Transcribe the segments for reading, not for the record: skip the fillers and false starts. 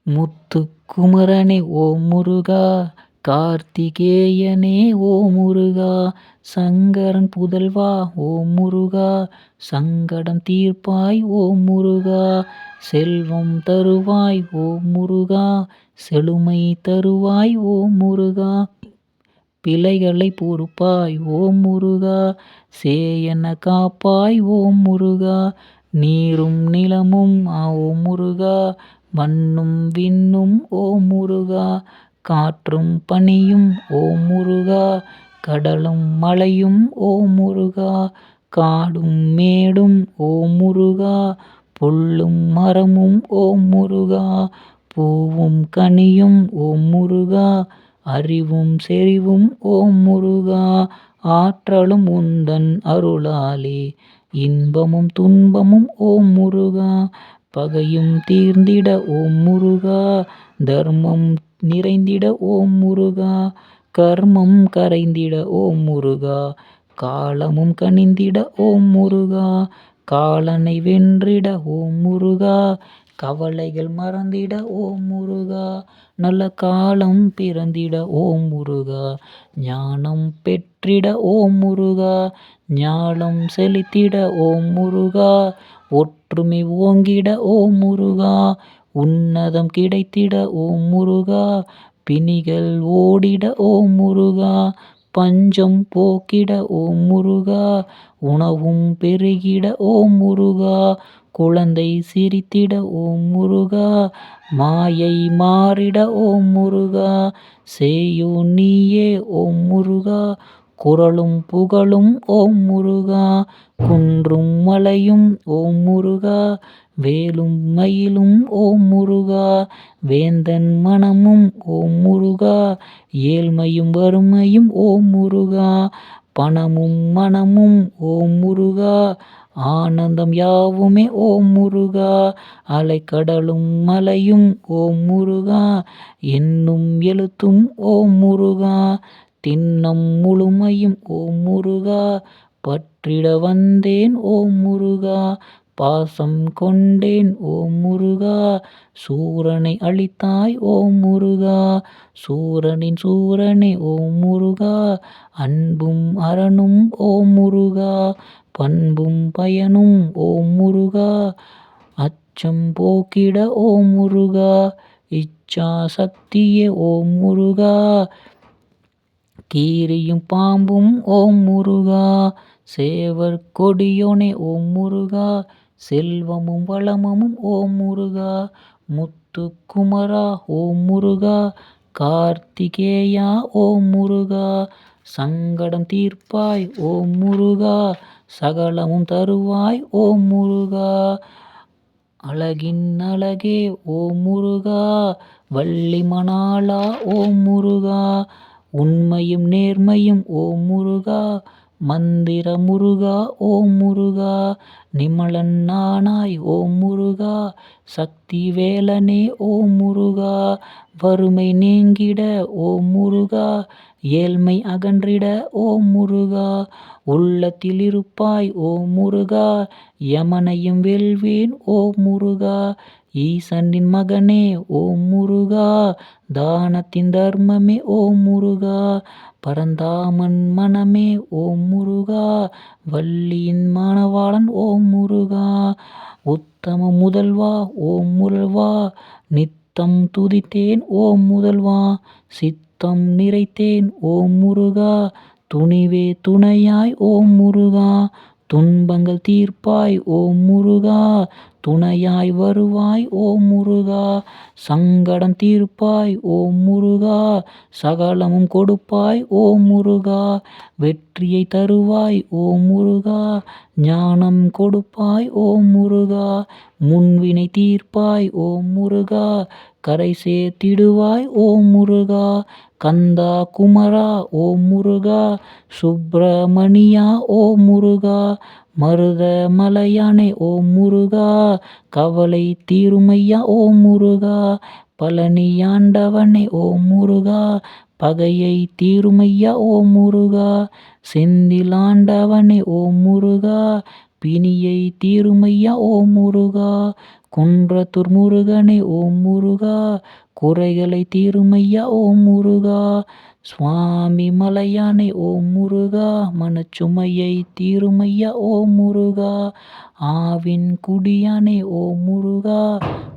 முத்துக்குமரனே ஓ முருகா, கார்த்திகேயனே ஓ முருகா, சங்கரன் புதல்வா ஓ முருகா, சங்கடம் தீர்ப்பாய் ஓ முருகா, செல்வம் தருவாய் ஓ முருகா, செழுமை தருவாய் ஓ முருகா, பிழைகளை பொறுப்பாய் ஓ முருகா, சேயென காப்பாய் ஓ முருகா, நீரும் நிலமும் ஓ முருகா, மண்ணும் விண்ணும் ஓ முருகா, காற்றும் பனியும் ஓ முருகா, கடலும் மலையும் ஓ முருகா, காடும் மேடும் ஓ முருகா, புல்லும் மரமும் ஓ முருகா, பூவும் கனியும் ஓ முருகா, அறிவும் செறிவும் ஓ முருகா, ஆற்றலும் உந்தன் அருளாலே இன்பமும் துன்பமும் ஓ முருகா, பகையும் தீர்ந்திட ஓ முருகா, தர்மம் நிறைந்திட ஓ முருகா, கர்மம் கரைந்திட ஓ முருகா, காலமும் கனிந்திட ஓ முருகா, காலனை வென்றிட ஓ முருகா, கவலைகள் மறந்திட ஓ முருகா, நல்ல காலம் பிறந்திட ஓ முருகா, ஞானம் பெற்றிட ஓ முருகா, ஞாலம் செழித்திட ஓ முருகா, ஒற்றுமை ஓங்கிட ஓ முருகா, உன்னதம் கிடைத்திட ஓ முருகா, பிணிகள் ஓடிட ஓ முருகா, பஞ்சம் போக்கிட ஓ முருகா, உணவும் பெருகிட ஓ முருகா, குழந்தை சிரித்திட ஓ முருகா, மாயை மாறிட ஓ முருகா, சேயோன் நீயே ஓ முருகா, குறளும் புகழும் ஓ முருகா, குன்றும் மலையும் ஓ முருகா, வேலும் மயிலும் ஓ முருகா, வேந்தன் மனமும் ஓ முருகா, ஏழ்மையும் வறுமையும் ஓ முருகா, பணமும் மனமும் ஓ முருகா, ஆனந்தம் யாவுமே ஓ முருகா, அலைக்கடலும் மலையும் ஓ முருகா, எண்ணும் எழுத்தும் ஓ முருகா, திண்ணம் முழுமையும் ஓ முருகா, பற்றிட வந்தேன் ஓ முருகா, பாசம் கொண்டேன் ஓ முருகா, சூரனை அழித்தாய் ஓ முருகா, சூரனின் சூரனே ஓ முருகா, அன்பும் அரணும் ஓ முருகா, பண்பும் பயனும் ஓ முருகா, அச்சம் போக்கிட ஓ முருகா, இச்சா சக்தியே ஓ முருகா, கீரியும் பாம்பும் ஓ முருகா, சேவர் கொடியோனே ஓ முருகா, செல்வமும் வளமும் ஓ முருகா, முத்துக்குமரா ஓ முருகா, கார்த்திகேயா ஓ முருகா, சங்கடம் தீர்ப்பாய் ஓ முருகா, சகலமும் தருவாய் ஓ முருகா, அழகின் அழகே ஓ முருகா, வள்ளி மணாளா ஓ முருகா, உண்மையும் நேர்மையும் ஓ முருகா, மந்திர முருகா ஓ முருகா, நிமலன் நானாய் ஓ முருகா, சக்தி வேலனே ஓ முருகா, வறுமை நீங்கிட ஓ முருகா, ஏழ்மை அகன்றிட ஓ முருகா, உள்ளத்தில் இருப்பாய் ஓ முருகா, யமனையும் வெல்வேன் ஓ முருகா, ஈசனின் மகனே ஓ முருகா, தானத்தின் தர்மமே ஓ முருகா, பரந்தாமன் மனமே ஓ முருகா, வள்ளியின் மணவாளன் ஓ முருகா, உத்தம முதல்வா ஓ முதல்வா, நித்தம் துதித்தேன் ஓ முதல்வா, சித்தம் நிறைத்தேன் ஓ முருகா, துணிவே துணையாய் ஓ முருகா, துன்பங்கள் தீர்ப்பாய் ஓ முருகா, துணையாய் வருவாய் ஓ முருகா, சங்கடம் தீர்ப்பாய் ஓ முருகா, சகலமும் கொடுப்பாய் ஓ முருகா, வெற்றியை தருவாய் ஓ முருகா, ஞானம் கொடுப்பாய் ஓ முருகா, முன்வினை தீர்ப்பாய் ஓ முருகா, கரை சேர்த்திடுவாய் ஓ முருகா, கந்தா குமரா ஓ முருகா, சுப்பிரமணியா ஓ முருகா, மருத மலையானே ஓ முருகா, கவலை தீருமையா ஓ முருகா, பழனியாண்டவனே ஓ முருகா, பகையை தீருமையா ஓ முருகா, செந்திலாண்டவனே ஓ முருகா, பிணியை தீருமையா ஓ முருகா, குன்றத்தூர் முருகனே ஓம் முருகா, குறைகளை தீருமையா ஓம் முருகா. சுவாமி மலையானே ஓம் முருகா, மனச்சுமையை தீருமையா ஓம் முருகா. ஆவின் குடியானே ஓம் முருகா,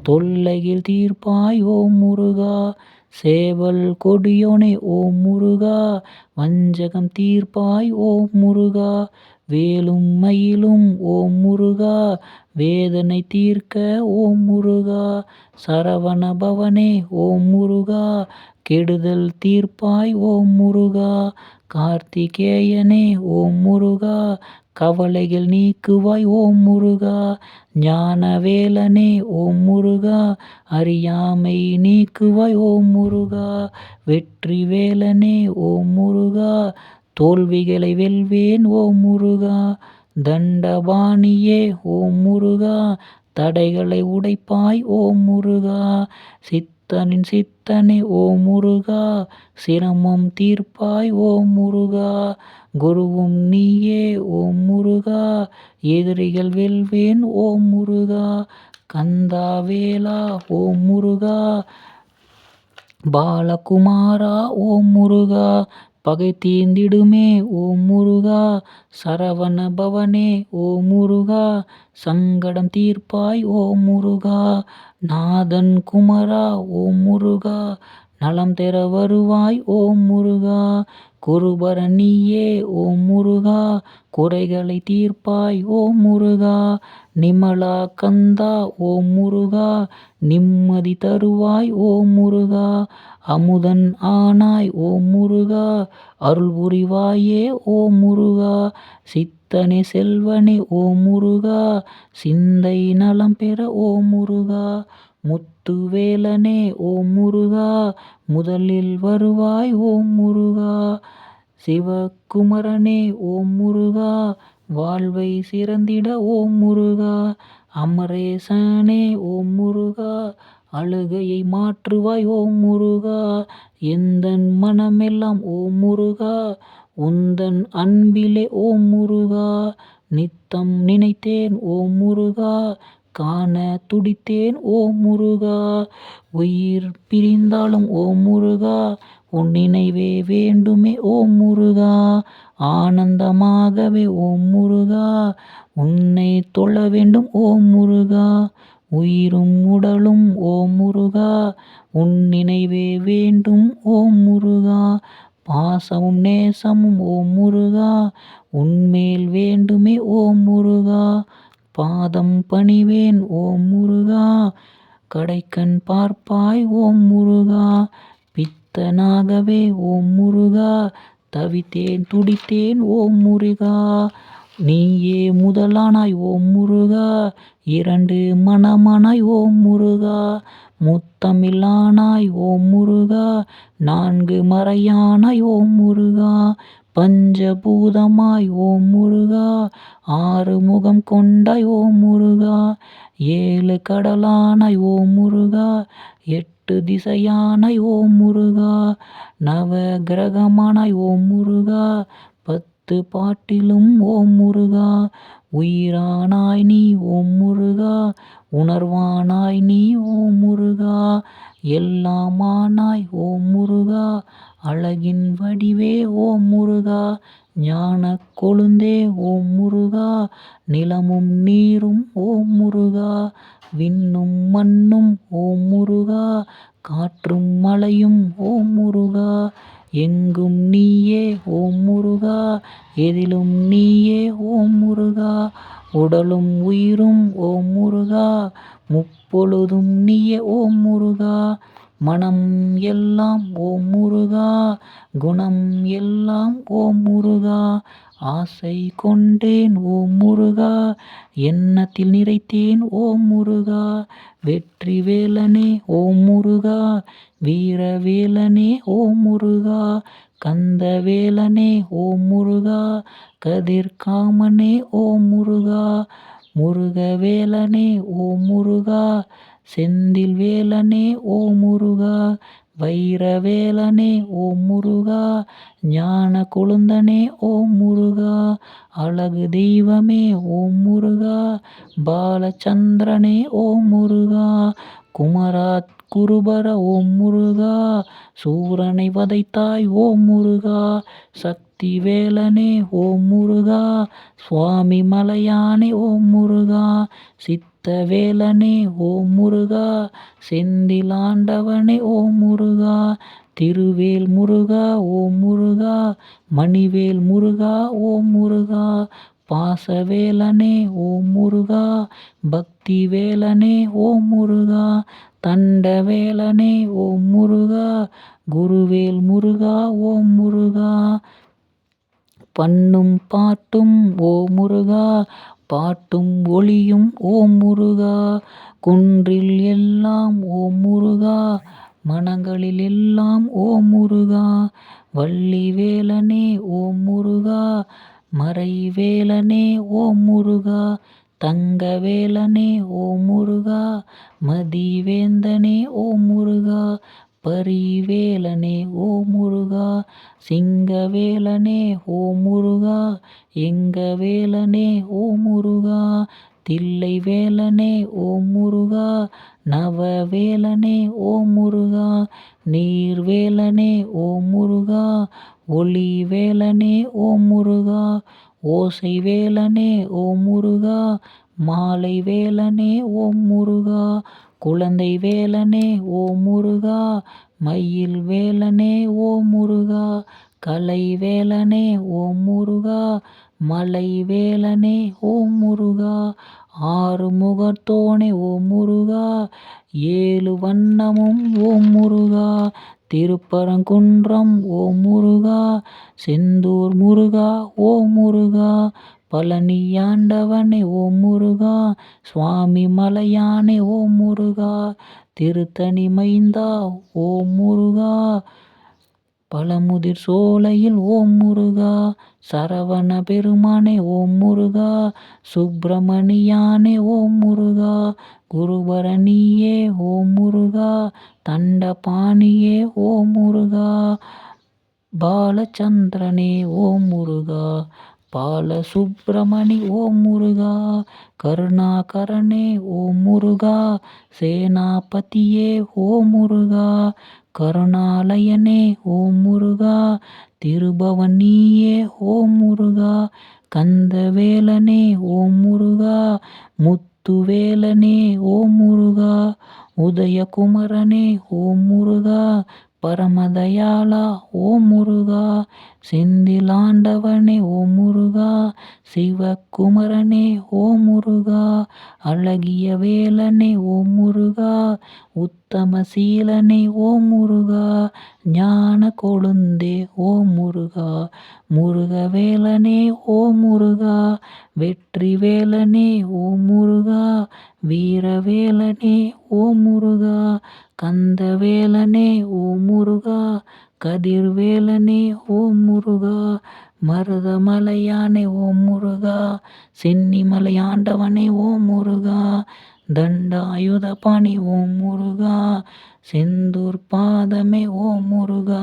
தொல்லையில் தீர்ப்பாய் ஓம் முருகா. சேவல் கொடியோனே ஓம் முருகா, வஞ்சகம் தீர்ப்பாய் ஓம் முருகா. வேலும் மயிலும் ஓம் முருகா, வேதனை தீர்க்க ஓம் முருகா. சரவண பவனே ஓம் முருகா, கெடுதல் தீர்ப்பாய் ஓம் முருகா. கார்த்திகேயனே ஓம் முருகா, கவலைகள் நீக்குவாய் ஓம் முருகா. ஞானவேலனே ஓம் முருகா, அறியாமை நீக்குவாய் ஓம் முருகா. வெற்றி வேலனே ஓம் முருகா, தோல்விகளை வெல்வேன் ஓம் முருகா. தண்டபாணியே ஓம் முருகா, தடைகளை உடைப்பாய் ஓம் முருகா. சித்தனின் சித்தனே ஓம் முருகா, சிரமம் தீர்ப்பாய் ஓம் முருகா. குருவும் நீயே ஓம் முருகா, எதிரிகள் வெல்வேன் ஓம் முருகா. கந்தாவேலா ஓம் முருகா, பாலகுமாரா ஓம் முருகா, பகை தீர்ந்திடுமே ஓம் முருகா. சரவண பவனே ஓம் முருகா, சங்கடம் தீர்ப்பாய் ஓம் முருகா. நாதன் குமரா ஓம் முருகா, நலம் தர வருவாய் ஓம் முருகா. குருபரன் நீயே ஓம் முருகா, குறைகளை தீர்ப்பாய் ஓம் முருகா. நிமலா கந்தா ஓம் முருகா, நிம்மதி தருவாய் ஓம் முருகா. அமுதன் ஆனாய் ஓம் முருகா, அருள் புரிவாயே ஓம் முருகா. சித்தனே செல்வனே ஓம் முருகா, சிந்தை நலம் பெற ஓம் முருகா. முத்துவேலனே ஓம் முருகா, முதலில் வருவாய் ஓம் முருகா. சிவகுமரனே ஓம் முருகா, வாழ்வை சிறந்திட ஓம் முருகா. அமரேசனே ஓம் முருகா, அழுகையை மாற்றுவாய் ஓம் முருகா. எந்தன் மனமெல்லாம் ஓம் முருகா, உந்தன் அன்பிலே ஓம் முருகா. நித்தம் நினைத்தேன் ஓம் முருகா, காண துடித்தேன் ஓம் முருகா. உயிர் பிரிந்தாலும் ஓம் முருகா, உன் நினைவே வேண்டுமே ஓம் முருகா. ஆனந்தமாகவே ஓம் முருகா, உன்னை தொழ வேண்டும் ஓம் முருகா. உயிரும் உடலும் ஓம் முருகா, உன் நினைவே வேண்டும் ஓம் முருகா. பாசமும் நேசமும் ஓம் முருகா, உன்மேல் வேண்டுமே ஓம் முருகா. பாதம் பணிவேன் ஓம் முருகா, கடைக்கண் பார்ப்பாய் ஓம் முருகா. பித்தனாகவே ஓம் முருகா, தவித்தேன் துடித்தேன் ஓம் முருகா. நீயே முதலானாய் ஓம் முருகா, இரண்டு மனமானாய் ஓம் முருகா. முத்தமிழானாய் ஓம் முருகா, நான்கு மறையானாய் ஓம் முருகா. பஞ்சபூதமாய் ஓம் முருகா, ஆறு முகம் கொண்டாய் ஓம் முருகா. ஏழு கடலானாய் ஓம் முருகா, எட்டு திசையானாய் ஓம் முருகா. நவ கிரகமானாய் ஓம் முருகா, 10 பாட்டிலும் ஓம் முருகா. உயிரானாய் நீ ஓம் முருகா, உணர்வானாய் நீ ஓம் முருகா. எல்லாமானாய் ஓம் முருகா, அழகின் வடிவே ஓம் முருகா. ஞானக் கொழுந்தே ஓம் முருகா, நிலமும் நீரும் ஓம் முருகா. விண்ணும் மண்ணும் ஓம் முருகா, காற்றும் மழையும் ஓம் முருகா. எங்கும் நீயே ஓம் முருகா, எதிலும் நீயே ஓம் முருகா. உடலும் உயிரும் ஓம் முருகா, முப்பொழுதும் நீயே ஓம் முருகா. மனம் எல்லாம் ஓம் முருகா, குணம் எல்லாம் ஓம் முருகா. ஆசை கொண்டேன் ஓம் முருகா, எண்ணத்தில் நிறைத்தேன் ஓம் முருகா. வெற்றி வேலனே ஓம் முருகா, வீரவேலனே ஓம் முருகா. கந்தவேலனே ஓம் முருகா, கதிர்காமனே ஓம் முருகா. முருகவேலனே ஓம் முருகா, செந்தில் வேலனே ஓம் முருகா. வைரவேலனே ஓம் முருகா, ஞான கொழுந்தனே ஓம் முருகா, அழகு தெய்வமே ஓம் முருகா, பாலச்சந்திரனே ஓம் முருகா, குமரா குருபர ஓம் முருகா, சூரனை வதைத்தாய் ஓம் முருகா, சக்தி வேலனே ஓம் முருகா, சுவாமி மலையானே ஓம் முருகா, சித்த வேலனே ஓம் முருகா, செந்திலாண்டவனே ஓம் முருகா, திருவேல் முருகா ஓம் முருகா, மணிவேல் முருகா ஓம் முருகா, பாசவேலனே ஓம் முருகா, பக்தி வேலனே ஓம் முருகா, தண்டவேலனே ஓம் முருகா, குருவேல் முருகா ஓம் முருகா, பண்ணும் பாட்டும் ஓம் முருகா, பாட்டும் ஒளியும் ஓம் முருகா, குன்றில் எல்லாம் ஓம் முருகா, மனங்களில் எல்லாம் ஓம் முருகா, வள்ளி வேலனே ஓம் முருகா, மறைவேலனே ஓம் முருகா, தங்க வேலனே ஓம் முருகா, மதிவேந்தனே ஓம் முருகா, பரிவேலனே ஓம் முருகா, சிங்கவேலனே ஓம் முருகா, எங்க வேலனே ஓம் முருகா, தில்லை வேலனே ஓம் முருகா, நவவேலனே ஓம் முருகா, நீர்வேலனே ஓம் முருகா, ஒளி வேலனே ஓம் முருகா, ஓசை வேலனே ஓம் முருகா, மாலை வேலனே ஓம் முருகா, குழந்தை வேலனே ஓம் முருகா, மயில் வேலனே ஓம் முருகா, கலை வேலனே ஓம் முருகா, மலை வேலனே ஓம் முருகா, ஆறுமுகத்தோனே ஓம் முருகா, ஏழு வண்ணமும் ஓம் முருகா, திருப்பரங்குன்றம் ஓம் முருகா, செந்தூர் முருகா ஓம் முருகா, பழனியாண்டவனே ஓம் முருகா, சுவாமி மலையானே ஓம் முருகா, திருத்தணி மைந்தா ஓம் முருகா, பழமுதிர் சோலையில் ஓம் முருகா, சரவண பெருமானே ஓம் முருகா, சுப்பிரமணியானே ஓம் முருகா, குருபரனியே ஓம் முருகா, தண்டபாணியே ஓம் முருகா, பாலச்சந்திரனே ஓம் முருகா, பாலசுப்பிரமணி ஓம் முருகா, கருணாகரனே ஓம் முருகா, சேனாபதியே ஓம் முருகா, கருணாலயனே ஓம் முருகா, திருபவனியே ஓம் முருகா, கந்தவேலனே ஓம் முருகா, முத்துவேலனே ஓம் முருகா, உதயகுமரனே ஓம் முருகா, பரமதயாளா ஓம் முருகா, செந்திலாண்டவனே ஓம் முருகா, சிவகுமரனே ஓம் முருகா, அழகிய வேலனே ஓம் முருகா, உத்தமசீலனே ஓம் முருகா, ஞான கொழுந்தே ஓம் முருகா, முருகவேலனே ஓம் முருகா, வெற்றி வேலனே ஓம் முருகா, வீரவேலனே ஓம் முருகா, கந்தவேலனே ஓம் முருகா, கதிர்வேலனே ஓம் முருகா, மருதமலையானே ஓம் முருகா, சென்னிமலையாண்டவனே ஓம் முருகா, தண்டாயுதபாணி ஓம் முருகா, செந்தூர் பாதமே ஓம் முருகா,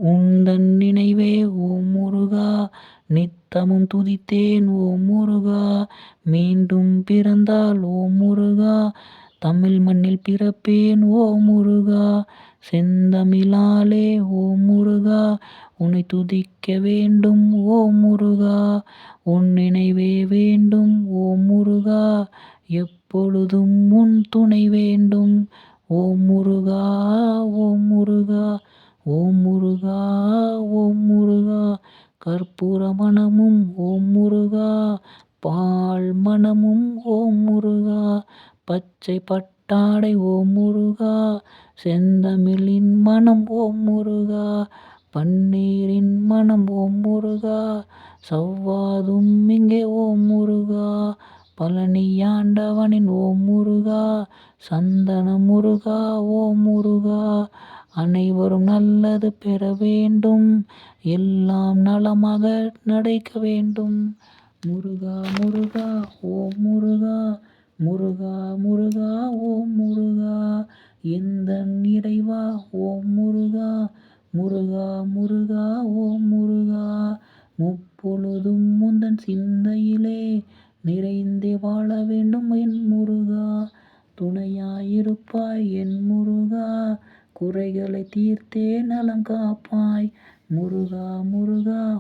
உந்தன் நினைவே ஓம் முருகா, நித்தமும் துதித்தேன் ஓம் முருகா, மீண்டும் பிறந்தால் ஓம் முருகா, தமிழ் மண்ணில் பிறப்பேன் ஓம் முருகா, செந்தமிழாலே ஓம் முருகா, உன்னை துதிக்க வேண்டும் ஓம் முருகா, உன் நினைவே வேண்டும் ஓம் முருகா, எப்பொழுதும் உன் துணை வேண்டும் ஓம் முருகா, ஓம் முருகா, ஓம் முருகா, ஓம் முருகா, கற்பூர மணமும் ஓம் முருகா, பால் மணமும் ஓம் முருகா, பச்சை பட்டாடை ஓம் முருகா, செந்தமிழின் மனம் ஓம் முருகா, பன்னீரின் மனம் ஓம் முருகா, சவ்வாதும் இங்கே ஓம் முருகா, பழனியாண்டவனின் ஓம் முருகா, சந்தன முருகா ஓம் முருகா, அனைவரும் நல்லது பெற வேண்டும், எல்லாம் நலமாக நடக்க வேண்டும், முருகா முருகா ஓம் முருகா, முருகா முருகா ஓம் முருகா, எந்தன் இறைவா ஓம் முருகா, முருகா முருகா ஓம் முருகா. முப்பொழுதும் உந்தன் சிந்தையிலே நிறைந்தே வாழ வேண்டும் என் முருகா. துணையாயிருப்பாய் என் முருகா, குறைகளை தீர்த்தே நலம் காப்பாய். முருகா முருகா